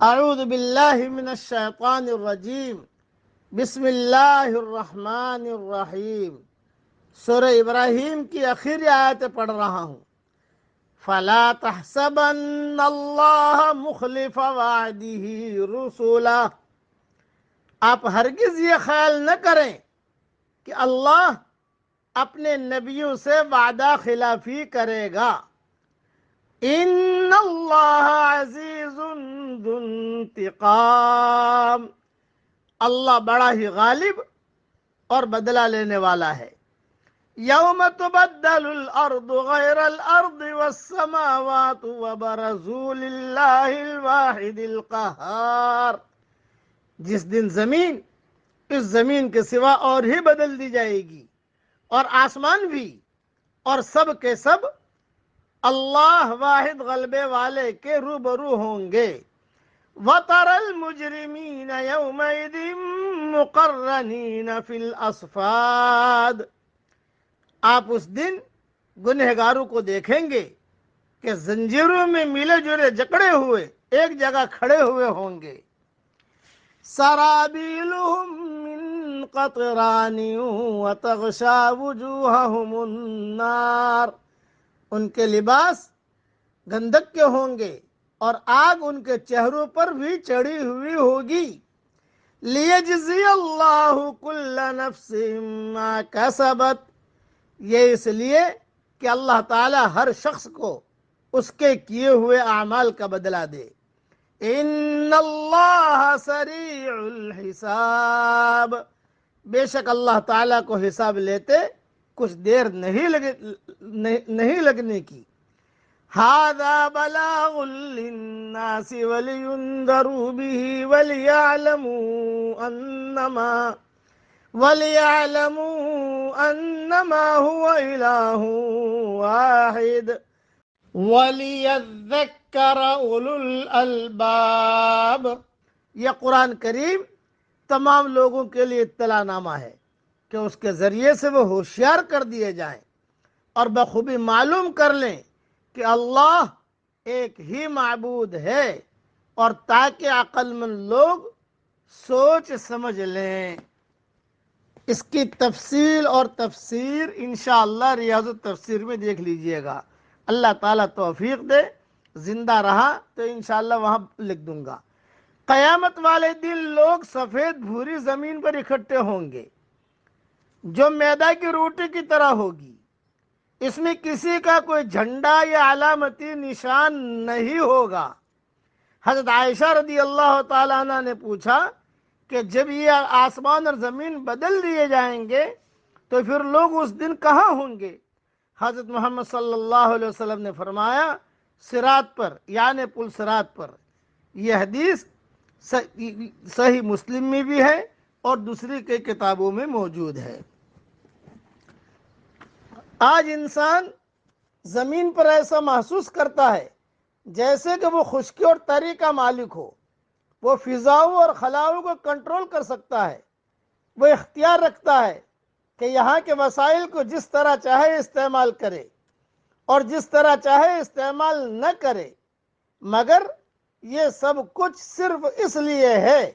اعوذ باللہ من الشیطان الرجیم بسم اللہ الرحمن الرحیم۔ سورہ ابراہیم کی آخری آیت پڑھ رہا ہوں۔ فلا تحسبن اللہ مخلف وعدہ رسولہ، آپ ہرگز یہ خیال نہ کریں کہ اللہ اپنے نبیوں سے وعدہ خلافی کرے گا۔ ان اللہ عزیز ذو انتقام، اللہ بڑا ہی غالب اور بدلہ لینے والا ہے۔ یوم تبدل الارض غیر الارض والسماوات وبرزوا للہ الواحد القہار، جس دن زمین اس زمین کے سوا اور ہی بدل دی جائے گی اور آسمان بھی، اور سب کے سب اللہ واحد غلبے والے کے روبرو ہوں گے۔ وَتَرَى الْمُجْرِمِينَ يَوْمَئِذٍ مُقَرَّنِينَ فِي الْأَصْفَادِ، آپ اس دن گنہگاروں کو دیکھیں گے کہ زنجیروں میں ملے جلے جکڑے ہوئے ایک جگہ کھڑے ہوئے ہوں گے۔ سَرَابِيلُهُم مِّن قَطِرَانٍ وَتَغْشَىٰ وُجُوهَهُمُ النَّارُ، ان کے لباس گندک کے ہوں گے اور آگ ان کے چہروں پر بھی چڑھی ہوئی ہوگی۔ لیجزی اللہ کل نفس ما کسبت، یہ اس لیے کہ اللہ تعالی ہر شخص کو اس کے کیے ہوئے اعمال کا بدلہ دے۔ ان اللہ سریع الحساب، بے شک اللہ تعالیٰ کو حساب لیتے کچھ دیر نہیں لگنے کی۔ ھذا بلاغ للناس ولینذروا به وليعلموا انما هو الہ واحد ولیذکر اولو الالباب، یہ قرآن کریم تمام لوگوں کے لیے اطلاع نامہ ہے کہ اس کے ذریعے سے وہ ہوشیار کر دیے جائیں اور بخوبی معلوم کر لیں کہ اللہ ایک ہی معبود ہے، اور تاکہ عقل مند لوگ سوچ سمجھ لیں۔ اس کی تفصیل اور تفسیر انشاءاللہ ریاض التفسیر میں دیکھ لیجئے گا۔ اللہ تعالیٰ توفیق دے، زندہ رہا تو انشاءاللہ وہاں لکھ دوں گا۔ قیامت والے دن لوگ سفید بھوری زمین پر اکٹھے ہوں گے جو میدہ کی روٹی کی طرح ہوگی، اس میں کسی کا کوئی جھنڈا یا علامتی نشان نہیں ہوگا۔ حضرت عائشہ رضی اللہ تعالیٰ عنہ نے پوچھا کہ جب یہ آسمان اور زمین بدل دیے جائیں گے تو پھر لوگ اس دن کہاں ہوں گے؟ حضرت محمد صلی اللہ علیہ وسلم نے فرمایا صراط پر، یعنی پل صراط پر۔ یہ حدیث صحیح مسلم میں بھی ہے اور دوسری کئی کتابوں میں موجود ہے۔ آج انسان زمین پر ایسا محسوس کرتا ہے جیسے کہ وہ خشکی اور تری کا مالک ہو۔ وہ فضاؤں اور خلاؤں کو کنٹرول کر سکتا ہے۔ وہ اختیار رکھتا ہے کہ یہاں کے وسائل کو جس طرح چاہے استعمال کرے اور جس طرح چاہے استعمال نہ کرے، مگر یہ سب کچھ صرف اس لیے ہے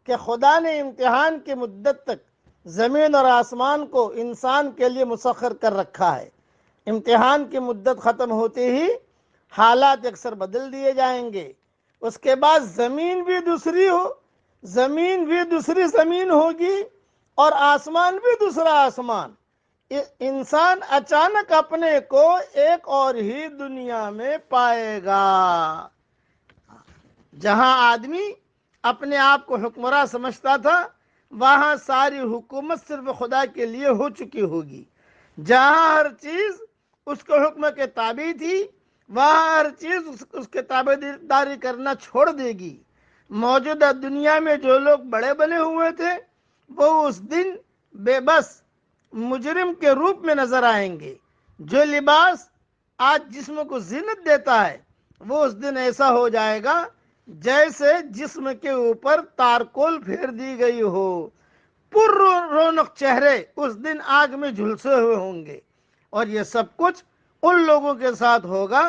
کہ خدا نے امتحان کی مدت تک زمین اور آسمان کو انسان کے لیے مسخر کر رکھا ہے۔ امتحان کی مدت ختم ہوتے ہی حالات اکثر بدل دیے جائیں گے۔ اس کے بعد زمین بھی دوسری زمین ہوگی اور آسمان بھی دوسرا آسمان۔ انسان اچانک اپنے کو ایک اور ہی دنیا میں پائے گا، جہاں آدمی اپنے آپ کو حکمراں سمجھتا تھا وہاں ساری حکومت صرف خدا کے لیے ہو چکی ہوگی۔ جہاں ہر چیز اس کے حکم کے تابع تھی وہاں ہر چیز اس کے تابع داری کرنا چھوڑ دے گی۔ موجودہ دنیا میں جو لوگ بڑے بنے ہوئے تھے وہ اس دن بے بس مجرم کے روپ میں نظر آئیں گے۔ جو لباس آج جسم کو زینت دیتا ہے وہ اس دن ایسا ہو جائے گا جیسے جسم کے اوپر تارکول پھیر دی گئی ہو۔ پر رونق چہرے اس دن آگ میں جھلسے ہوئے ہوں گے، اور یہ سب کچھ ان لوگوں کے ساتھ ہوگا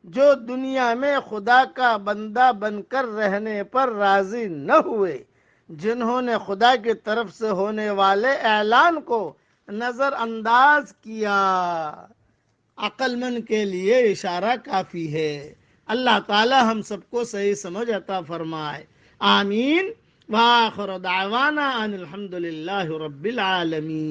جو دنیا میں خدا کا بندہ بن کر رہنے پر راضی نہ ہوئے، جنہوں نے خدا کی طرف سے ہونے والے اعلان کو نظر انداز کیا۔ عقل مند کے لیے اشارہ کافی ہے۔ اللہ تعالی ہم سب کو صحیح سمجھ عطا فرمائے، آمین۔ وآخر دعوانا ان الحمد للہ رب العالمین۔